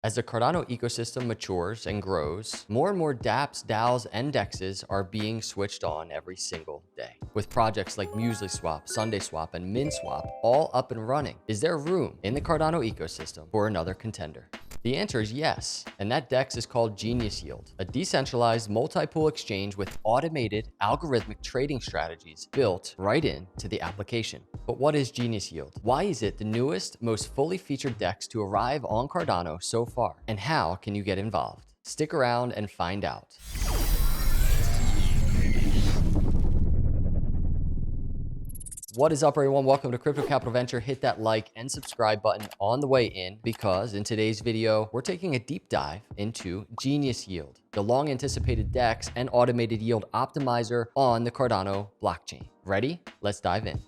As the Cardano ecosystem matures and grows, more and more dApps, DAOs, and DEXs are being switched on every single day. With projects like MuesliSwap, SundaeSwap, and Minswap all up and running, is there room in the Cardano ecosystem for another contender? The answer is yes, and that DEX is called Genius Yield, a decentralized multi-pool exchange with automated algorithmic trading strategies built right into the application. But what is Genius Yield? Why is it the newest, most fully featured DEX to arrive on Cardano so far? And how can you get involved? Stick around and find out. What is up, everyone? Welcome to Crypto Capital Venture. Hit that like and subscribe button on the way in, because in today's video, we're taking a deep dive into Genius Yield, the long anticipated DEX and automated yield optimizer on the Cardano blockchain. Ready? Let's dive in.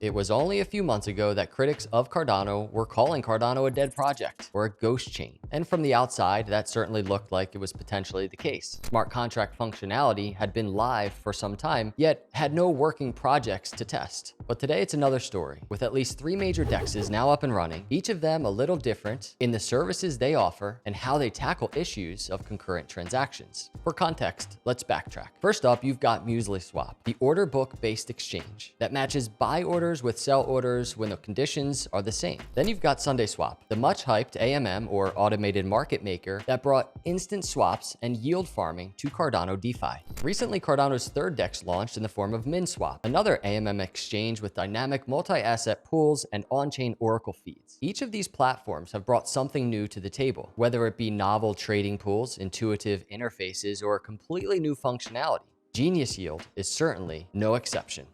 It was only a few months ago that critics of Cardano were calling Cardano a dead project or a ghost chain. And from the outside, that certainly looked like it was potentially the case. Smart contract functionality had been live for some time, yet had no working projects to test. But today it's another story, with at least 3 major DEXs now up and running, each of them a little different in the services they offer and how they tackle issues of concurrent transactions. For context, let's backtrack. First up, you've got MuesliSwap, the order book-based exchange that matches buy orders with sell orders when the conditions are the same. Then you've got SundaeSwap, the much hyped AMM or automated market maker that brought instant swaps and yield farming to Cardano DeFi. Recently, Cardano's third DEX launched in the form of MinSwap, another AMM exchange with dynamic multi-asset pools and on-chain Oracle feeds. Each of these platforms have brought something new to the table, whether it be novel trading pools, intuitive interfaces, or completely new functionality. Genius Yield is certainly no exception.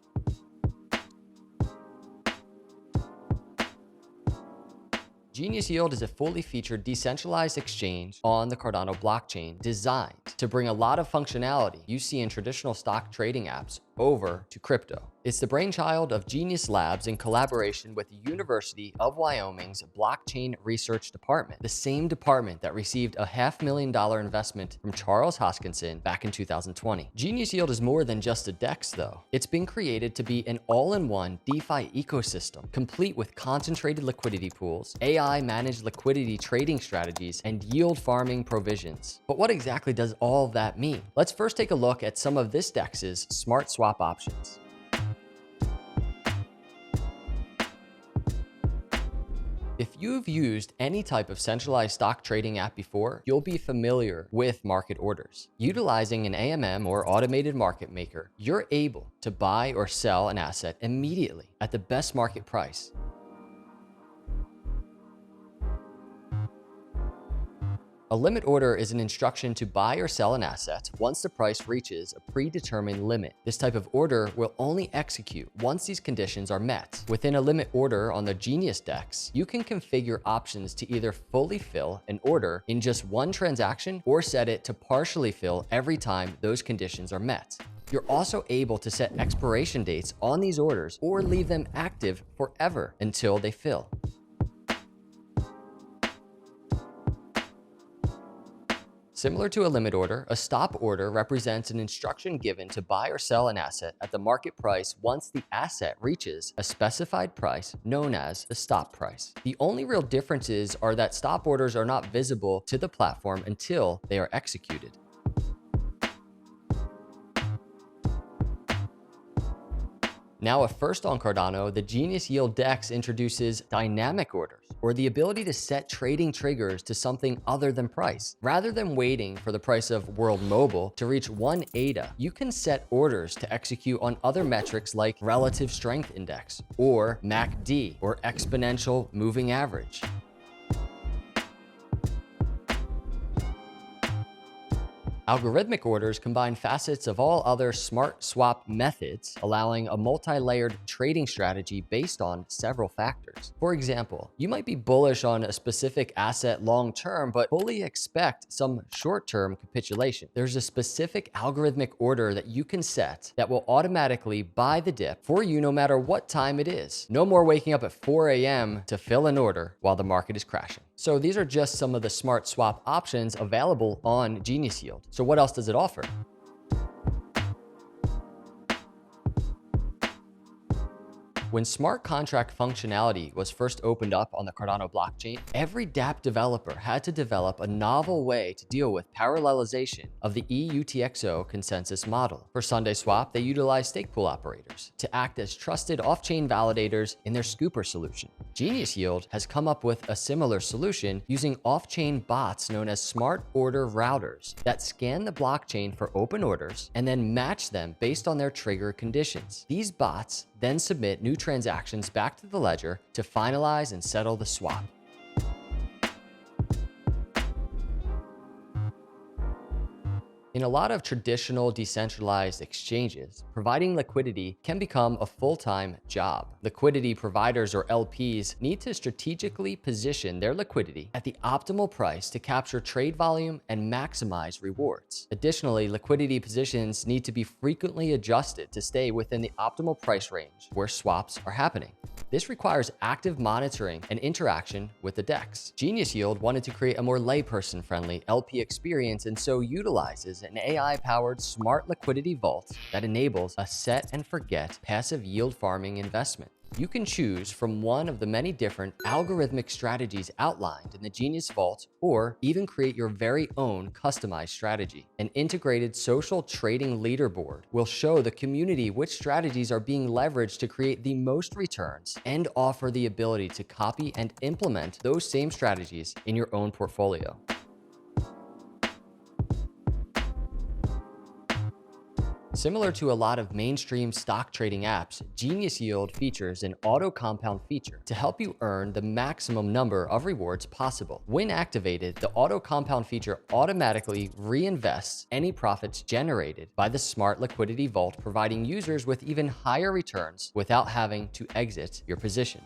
Genius Yield is a fully featured decentralized exchange on the Cardano blockchain designed to bring a lot of functionality you see in traditional stock trading apps over to crypto. It's the brainchild of Genius Labs in collaboration with the University of Wyoming's Blockchain Research Department, the same department that received a $500,000 investment from Charles Hoskinson back in 2020. Genius Yield is more than just a DEX, though. It's been created to be an all-in-one DeFi ecosystem, complete with concentrated liquidity pools, AI-managed liquidity trading strategies, and yield farming provisions. But what exactly does all of that mean? Let's first take a look at some of this DEX's smart swap options. If you've used any type of centralized stock trading app before, you'll be familiar with market orders. Utilizing an AMM or automated market maker, you're able to buy or sell an asset immediately at the best market price. A limit order is an instruction to buy or sell an asset once the price reaches a predetermined limit. This type of order will only execute once these conditions are met. Within a limit order on the Genius DEX, you can configure options to either fully fill an order in just one transaction or set it to partially fill every time those conditions are met. You're also able to set expiration dates on these orders or leave them active forever until they fill. Similar to a limit order, a stop order represents an instruction given to buy or sell an asset at the market price once the asset reaches a specified price known as the stop price. The only real differences are that stop orders are not visible to the platform until they are executed. Now, a first on Cardano, the Genius Yield DEX introduces dynamic orders, or the ability to set trading triggers to something other than price. Rather than waiting for the price of World Mobile to reach 1 ADA, you can set orders to execute on other metrics like Relative Strength Index, or MACD, or Exponential Moving Average. Algorithmic orders combine facets of all other smart swap methods, allowing a multi-layered trading strategy based on several factors. For example, you might be bullish on a specific asset long-term, but fully expect some short-term capitulation. There's a specific algorithmic order that you can set that will automatically buy the dip for you no matter what time it is. No more waking up at 4 a.m. to fill an order while the market is crashing. So these are just some of the smart swap options available on Genius Yield. So what else does it offer? When smart contract functionality was first opened up on the Cardano blockchain, every dApp developer had to develop a novel way to deal with parallelization of the EUTXO consensus model. For SundaeSwap, they utilized stake pool operators to act as trusted off-chain validators in their scooper solution. Genius Yield has come up with a similar solution using off-chain bots known as smart order routers that scan the blockchain for open orders and then match them based on their trigger conditions. These bots then submit new transactions back to the ledger to finalize and settle the swap. In a lot of traditional decentralized exchanges, providing liquidity can become a full-time job. Liquidity providers, or LPs, need to strategically position their liquidity at the optimal price to capture trade volume and maximize rewards. Additionally, liquidity positions need to be frequently adjusted to stay within the optimal price range where swaps are happening. This requires active monitoring and interaction with the DEX. Genius Yield wanted to create a more layperson-friendly LP experience and so utilizes an AI-powered smart liquidity vault that enables a set and forget passive yield farming investment. You can choose from one of the many different algorithmic strategies outlined in the Genius Vault, or even create your very own customized strategy. An integrated social trading leaderboard will show the community which strategies are being leveraged to create the most returns and offer the ability to copy and implement those same strategies in your own portfolio. Similar to a lot of mainstream stock trading apps, Genius Yield features an auto compound feature to help you earn the maximum number of rewards possible. When activated, the auto compound feature automatically reinvests any profits generated by the smart liquidity vault, providing users with even higher returns without having to exit your position.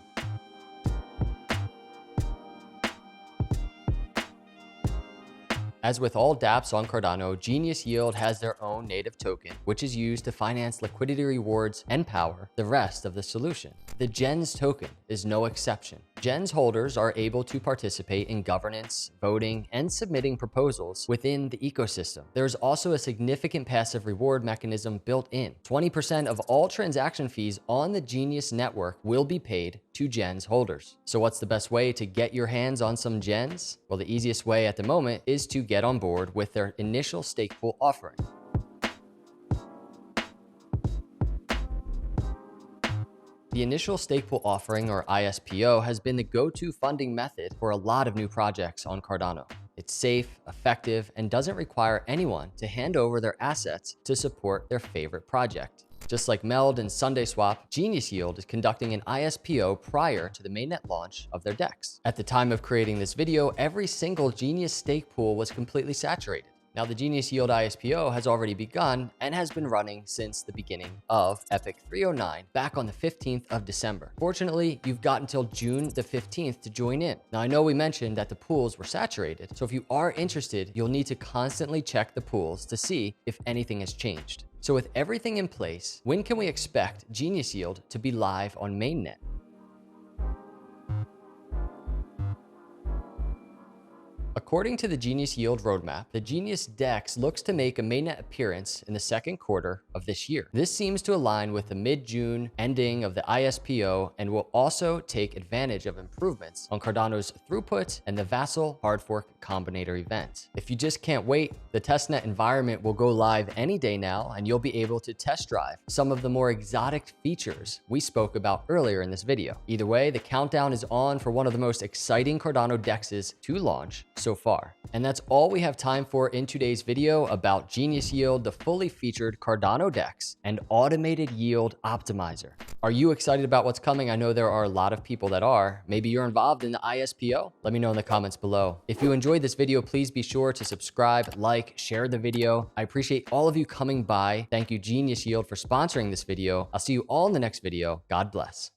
As with all dApps on Cardano, Genius Yield has their own native token, which is used to finance liquidity rewards and power the rest of the solution. The GENS token is no exception. GENS holders are able to participate in governance, voting, and submitting proposals within the ecosystem. There's also a significant passive reward mechanism built in. 20% of all transaction fees on the Genius network will be paid to GENS holders. So what's the best way to get your hands on some GENS? Well, the easiest way at the moment is to get on board with their initial stake pool offering. The initial stake pool offering, or ISPO, has been the go-to funding method for a lot of new projects on Cardano. It's safe, effective, and doesn't require anyone to hand over their assets to support their favorite project. Just like Meld and SundaeSwap, Genius Yield is conducting an ISPO prior to the mainnet launch of their DEX. At the time of creating this video, every single Genius stake pool was completely saturated. Now, the Genius Yield ISPO has already begun and has been running since the beginning of Epic 309 back on the 15th of December. Fortunately, you've got until June the 15th to join in. Now, I know we mentioned that the pools were saturated, so if you are interested, you'll need to constantly check the pools to see if anything has changed. So with everything in place, when can we expect Genius Yield to be live on mainnet? According to the Genius Yield roadmap, the Genius DEX looks to make a mainnet appearance in the second quarter of this year. This seems to align with the mid-June ending of the ISPO and will also take advantage of improvements on Cardano's throughput and the Vassal hard fork combinator event. If you just can't wait, the testnet environment will go live any day now, and you'll be able to test drive some of the more exotic features we spoke about earlier in this video. Either way, the countdown is on for one of the most exciting Cardano DEXs to launch so far. And that's all we have time for in today's video about Genius Yield, the fully featured Cardano DEX, and automated yield optimizer. Are you excited about what's coming? I know there are a lot of people that are. Maybe you're involved in the ISPO? Let me know in the comments below. If you enjoyed this video, please be sure to subscribe, like, share the video. I appreciate all of you coming by. Thank you, Genius Yield, for sponsoring this video. I'll see you all in the next video. God bless.